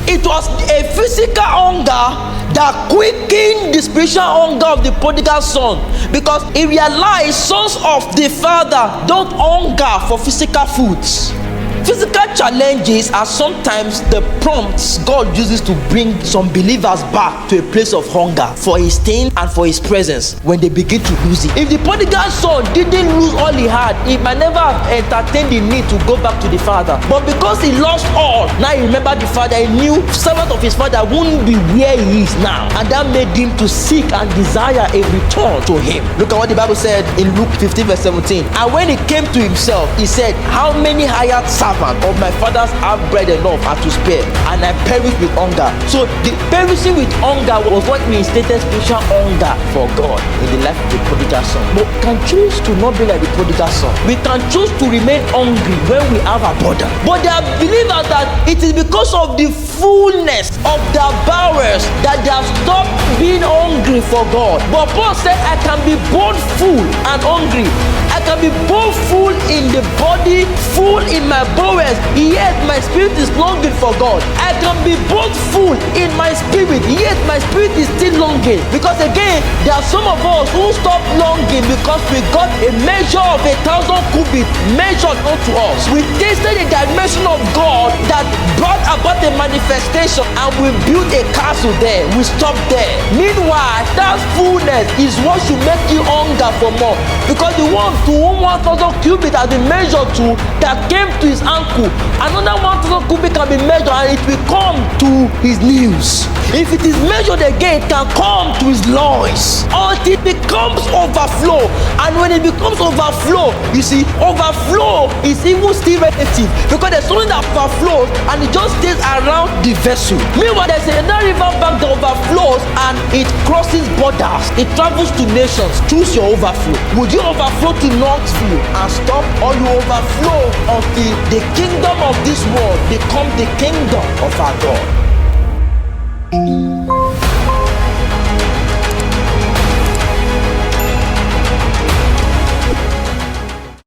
It was a physical hunger that quickened the spiritual hunger of the prodigal son, because he realized sons of the father don't hunger for physical foods. Physical challenges are sometimes the prompts God uses to bring some believers back to a place of hunger for his thing and for his presence when they begin to lose it. If the prodigal son didn't lose all he had, he might never have entertained the need to go back to the father. But because he lost all, now he remembered the father. He knew servant of his father wouldn't be where he is now, and that made him to seek and desire a return to him. Look at what the Bible said in Luke 15 verse 17. And when he came to himself, he said, how many hired servants of my fathers have bread enough and to spare, and I perish with hunger. So the perishing with hunger was what reinstated spiritual hunger for God in the life of the prodigal son. But we can choose to not be like the prodigal son. We can choose to remain hungry when we have abundance. But there are believers that it is because of the fullness of their bowels that they have stopped being hungry for God. But Paul said, I can be both full and hungry. I can be both full in the body, full in my bowels, yet my spirit is longing for God. I can be both full in my spirit, yet my spirit is still longing. Because again, there are some of us who stop longing because we got a measure of 1,000 cubits measured unto us. We tasted a dimension of God that brought about a manifestation, and we built a castle there. We stopped there. Meanwhile, that fullness is what should make you hunger for more. Because the one to whom 1,000 cubits has been measured to, that came to his ankle, another 1,000 cubits can be measured and it will come to his knees. If it is measured again, it can come to his loins until it becomes overflow. And when it becomes overflow, you see, overflow is even still relative, because there's something that overflows and it just stays around the vessel. Meanwhile, there's another river bank that overflows and it crosses borders. It travels to nations. Choose your overflow. Would you overflow to Knoxville and stop, or you overflow until the kingdom of this world become the kingdom of our God?